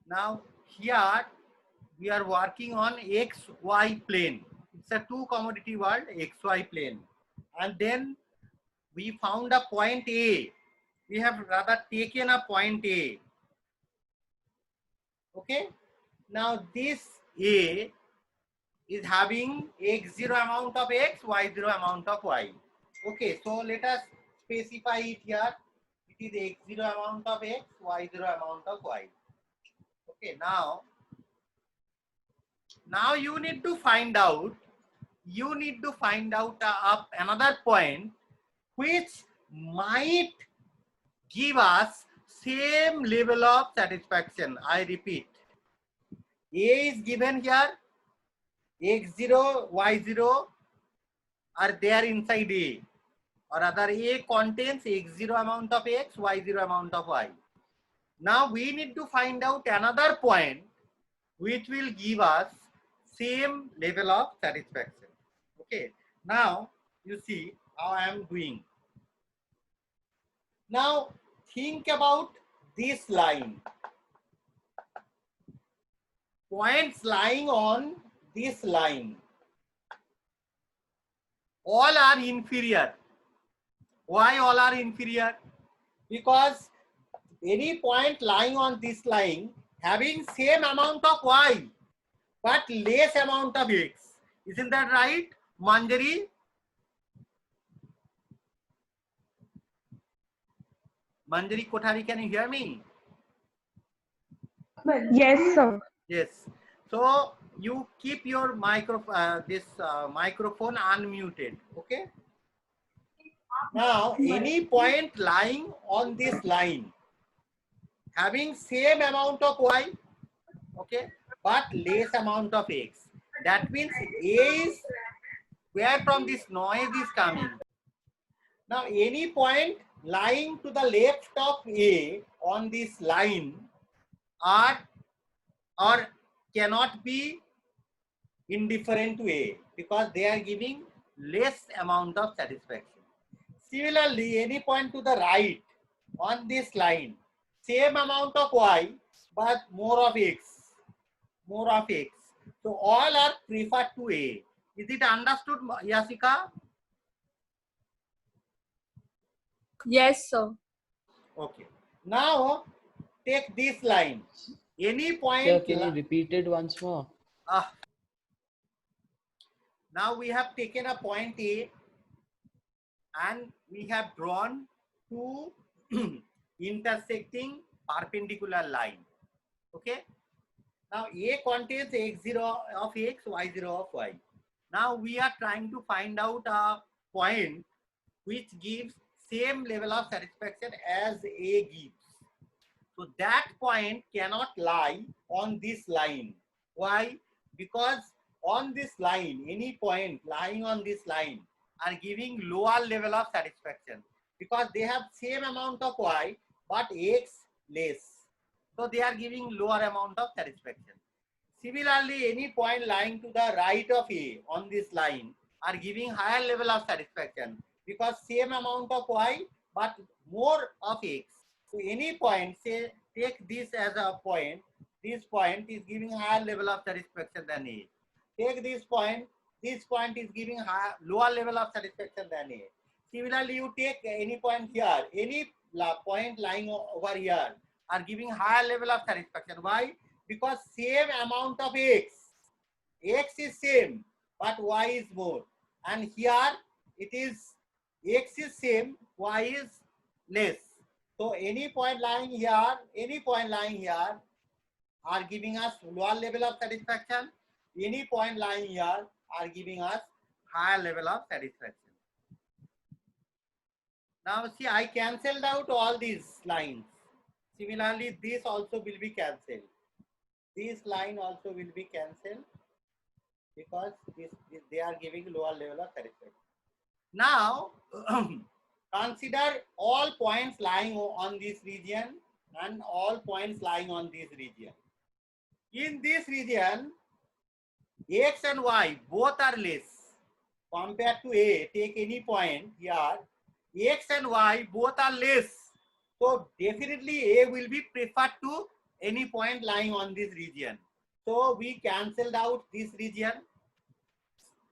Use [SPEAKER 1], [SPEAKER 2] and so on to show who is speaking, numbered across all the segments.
[SPEAKER 1] Now here we are working on XY plane. It's a two commodity world, XY plane. And then we found a point A. We have rather taken a point A. Okay. Now this A is having x0 amount of x, y0 amount of y. Okay. So let us specify it here. It is x0 amount of x, y0 amount of y. Okay. Now you need to find out. Another point which might give us same level of satisfaction. I repeat, A is given here, x0, y0 are there inside A, or rather A contains x0 amount of x, y0 amount of y. Now we need to find out another point which will give us same level of satisfaction. Okay, now you see how I am doing. Now think about this line. Points lying on this line, all are inferior. Why all are inferior? Because any point lying on this line having same amount of y but less amount of x. Isn't that right, Manjari? Manjari Kothari, can you hear me?
[SPEAKER 2] Yes, sir.
[SPEAKER 1] Yes. So you keep your microphone unmuted. Okay. Now any point lying on this line having same amount of y, okay, but less amount of x. That means A is where from this noise is coming. Now any point lying to the left of A on this line are or cannot be indifferent to A because they are giving less amount of satisfaction. Similarly, any point to the right on this line, same amount of y but more of x. So all are preferred to A. Is it understood, Yasika?
[SPEAKER 3] Yes, sir.
[SPEAKER 1] Okay. Now take this line. Any point.
[SPEAKER 4] Sir, can you repeat it once more?
[SPEAKER 1] Now we have taken a point A and we have drawn two intersecting perpendicular line. Okay. Now A contains x0 of x, y0 of y. Now we are trying to find out a point which gives same level of satisfaction as A gives. So that point cannot lie on this line. Why? Because on this line, any point lying on this line are giving lower level of satisfaction because they have same amount of y but x less. So they are giving lower amount of satisfaction. Similarly, any point lying to the right of A on this line are giving higher level of satisfaction because same amount of y but more of x. So any point, say take this as a point, this point is giving higher level of satisfaction than A. Take this point is giving lower level of satisfaction than A. Similarly, you take any point here, any point lying over here are giving higher level of satisfaction. Why? Because same amount of x is same but y is more, and here it is x is same, y is less. So any point lying here are giving us lower level of satisfaction. Any point lying here are giving us higher level of satisfaction. Now see, I cancelled out all these lines. Similarly, this also will be cancelled. This line also will be cancelled because they are giving lower level of satisfaction. Now consider all points lying on this region and all points lying on this region. In this region, x and y both are less compared to A. Take any point here, x and y both are less. So definitely A will be preferred to any point lying on this region. So we cancelled out this region.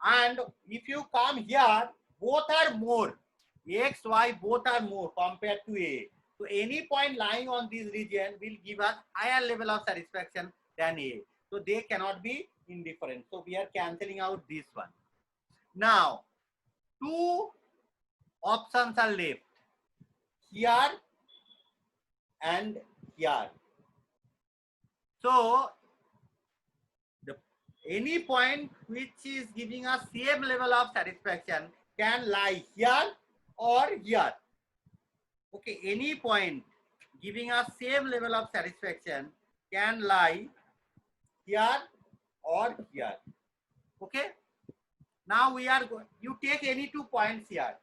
[SPEAKER 1] And if you come here, both are more. X, Y, both are more compared to A. So any point lying on this region will give us higher level of satisfaction than A. So they cannot be indifferent. So we are cancelling out this one. Now, two options are left, here and here. So any point which is giving us same level of satisfaction can lie here or here. Okay, any point giving us same level of satisfaction can lie here or here. Okay, now we are going, you take any 2 points here.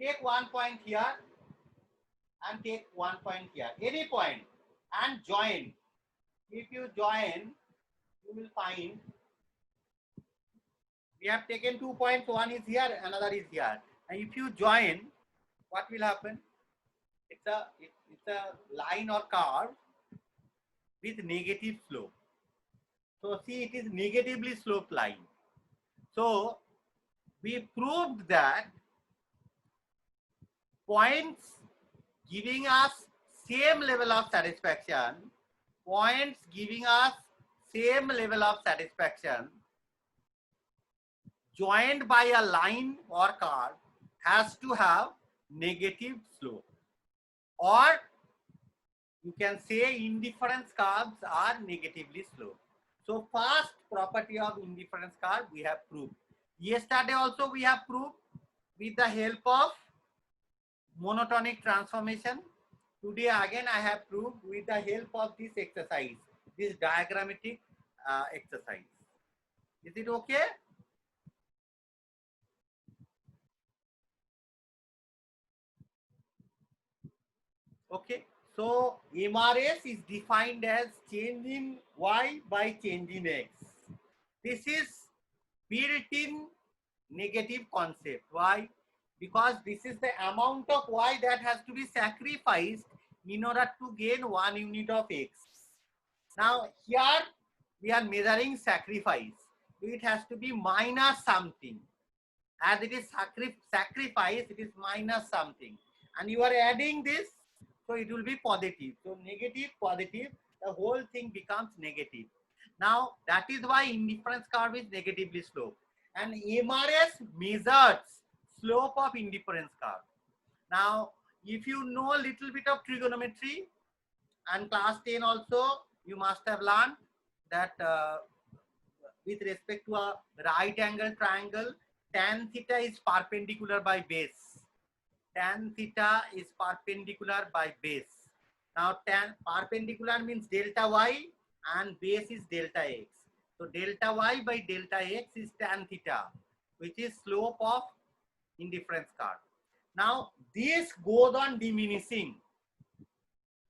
[SPEAKER 1] Take 1 point here and take 1 point here, any point, and join. If you join, you will find we have taken 2 points, one is here, another is here. And if you join, what will happen? It's a line or curve with negative slope. So see, it is negatively sloped line. So we proved that points giving us same level of satisfaction, points giving us same level of satisfaction joined by a line or curve has to have negative slope, or you can say indifference curves are negatively sloped. So first property of indifference curve we have proved. Yesterday also we have proved with the help of monotonic transformation. Today again I have proved with the help of this exercise, this diagrammatic exercise. Is it okay? Okay, so MRS is defined as change in Y by change in X. This is built-in negative concept. Why? Because this is the amount of Y that has to be sacrificed in order to gain 1 unit of X. Now here we are measuring sacrifice. It has to be minus something. As it is sacrifice, it is minus something. And you are adding this, so it will be positive. So negative, positive, the whole thing becomes negative. Now that is why indifference curve is negatively sloped. And MRS measures slope of indifference curve. Now, if you know a little bit of trigonometry and class 10 also, you must have learned that with respect to a right angle triangle, tan theta is perpendicular by base. Tan theta is perpendicular by base. Now tan perpendicular means delta y and base is delta x. So delta y by delta x is tan theta, which is slope of indifference curve. Now this goes on diminishing.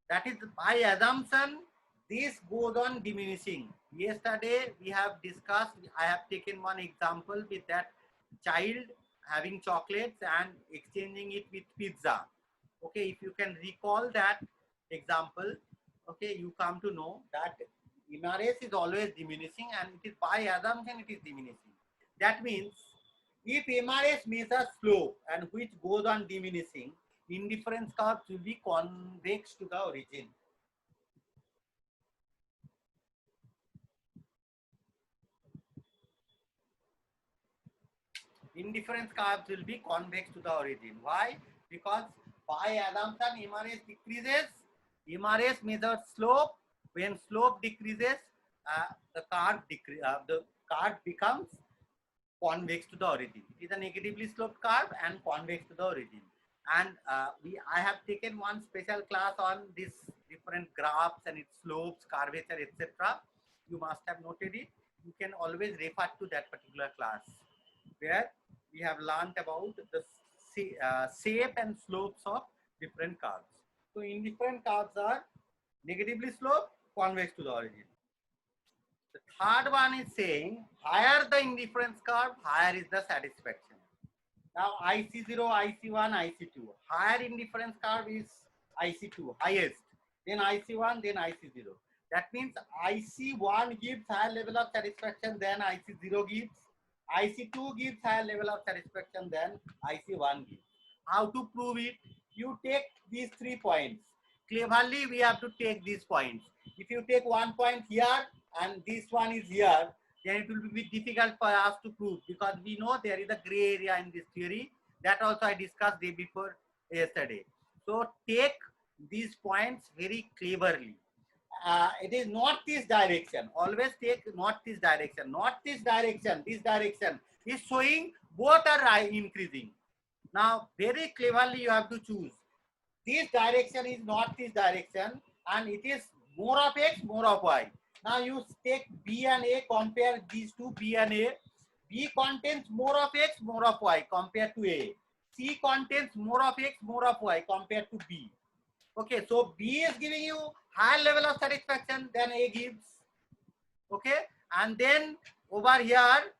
[SPEAKER 1] That is by assumption, this goes on diminishing. Yesterday we have discussed, I have taken one example with that child having chocolates and exchanging it with pizza. Okay, if you can recall that example, okay, you come to know that MRS is always diminishing, and it is by assumption it is diminishing. That means if MRS measures slope and which goes on diminishing, indifference curve will be convex to the origin. Indifference curves will be convex to the origin. Why? Because by assumption MRS decreases, MRS measures slope. When slope decreases, the curve becomes convex to the origin. It is a negatively sloped curve and convex to the origin. And I have taken one special class on this different graphs and its slopes, curvature, etc. You must have noted it. You can always refer to that particular class where we have learned about the shape and slopes of different curves. So indifferent curves are negatively sloped, convex to the origin. The third one is saying higher the indifference curve, higher is the satisfaction. Now IC0, IC1, IC2. Higher indifference curve is IC2, highest. Then IC1, then IC0. That means IC1 gives higher level of satisfaction than IC0 gives. IC2 gives higher level of satisfaction than IC1 gives. How to prove it? You take these 3 points. Cleverly, we have to take these points. If you take 1 point here and this one is here, then it will be difficult for us to prove, because we know there is a gray area in this theory. That also I discussed day before yesterday. So take these points very cleverly. It is not this direction. Always take not this direction. Not this direction. This direction is showing both are increasing. Now very cleverly you have to choose. This direction is not this direction, and it is more of X, more of Y. Now you take B and A, compare these two, B and A. B contains more of X, more of Y compared to A. C contains more of X, more of Y compared to B. Okay, so B is giving you higher level of satisfaction than A gives. Okay, and then over here,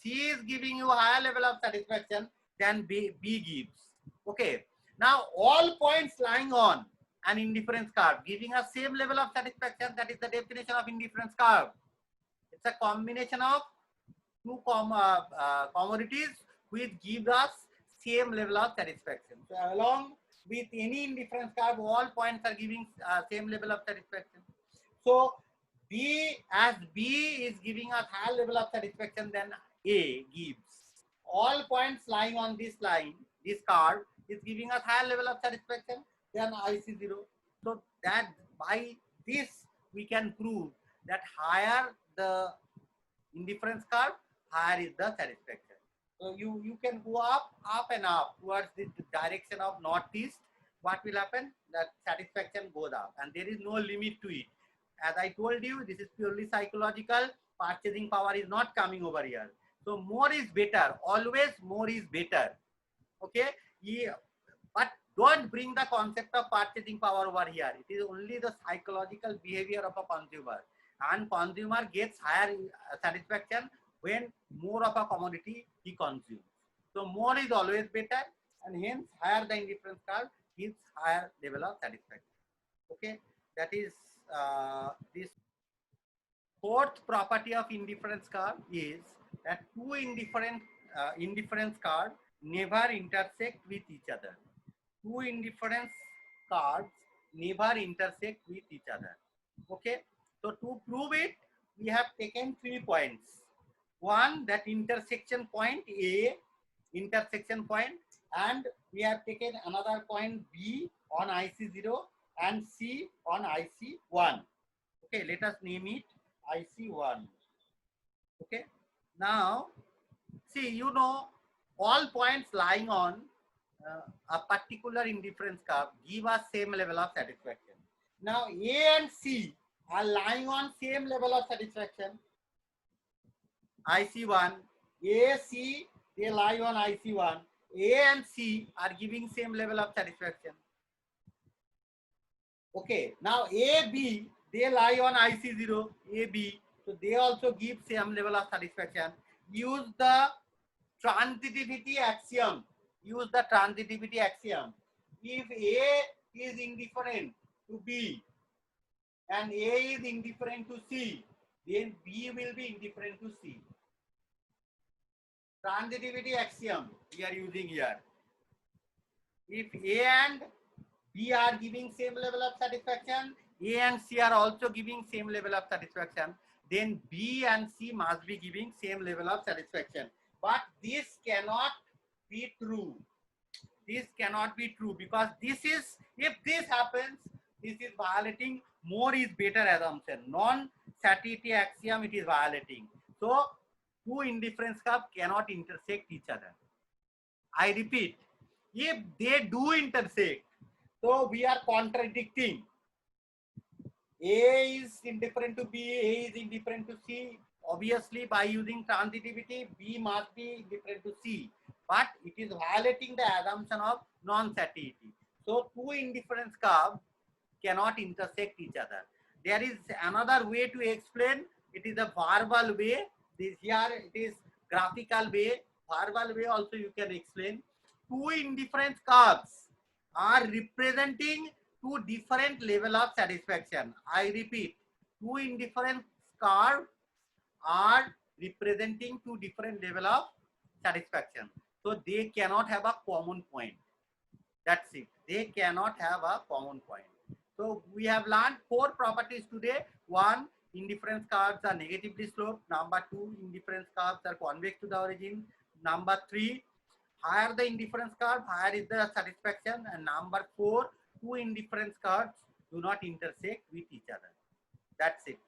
[SPEAKER 1] C is giving you higher level of satisfaction than B gives. Okay, now all points lying on an indifference curve giving us same level of satisfaction. That is the definition of indifference curve. It's a combination of two commodities which give us same level of satisfaction. So along with any indifference curve, all points are giving same level of satisfaction. So B, as B is giving us higher level of satisfaction than A gives, all points lying on this line, this curve, is giving us higher level of satisfaction than IC0. So that by this we can prove that higher the indifference curve, higher is the satisfaction. So you can go up and up towards the direction of northeast. What will happen? That satisfaction goes up, and there is no limit to it. As I told you, this is purely psychological. Purchasing power is not coming over here. So more is better. Always more is better. Okay. Yeah. But don't bring the concept of purchasing power over here. It is only the psychological behavior of a consumer, and consumer gets higher satisfaction when more of a commodity he consumes. So more is always better, and hence higher the indifference curve gives higher level of satisfaction. Okay, that is this fourth property of indifference curve is that two indifference curves never intersect with each other. Two indifference curves never intersect with each other. Okay, so to prove it, we have taken 3 points. One, that intersection point A, intersection point, and we have taken another point B on IC0 and C on IC1. Okay, let us name it IC1. Okay, now see, you know, all points lying on a particular indifference curve give us same level of satisfaction. Now A and C are lying on same level of satisfaction, IC1. A, C, they lie on IC1. A and C are giving same level of satisfaction. Okay, now A, B, they lie on IC0, A, B, so they also give same level of satisfaction. Use the transitivity axiom. Use the transitivity axiom. If A is indifferent to B and A is indifferent to C, then B will be indifferent to C. Transitivity axiom we are using here. If A and B are giving same level of satisfaction, A and C are also giving same level of satisfaction, then B and C must be giving same level of satisfaction. But this cannot be true. This cannot be true, because this is, if this happens, this is violating more is better assumption. Non-satiety axiom it is violating. So two indifference curves cannot intersect each other. I repeat, if they do intersect, so we are contradicting. A is indifferent to B, A is indifferent to C. Obviously, by using transitivity, B must be indifferent to C. But it is violating the assumption of non-satiety. So two indifference curves cannot intersect each other. There is another way to explain. It is a verbal way. This here it is graphical way. verbal way also you can explain. Two indifference curves are representing two different level of satisfaction. I repeat, two indifference curves are representing two different level of satisfaction. So they cannot have a common point. That's it. They cannot have a common point. So we have learned four properties today. One, indifference curves are negatively sloped. Number two, indifference curves are convex to the origin. Number three, higher the indifference curve, higher is the satisfaction. And number four, two indifference curves do not intersect with each other. That's it.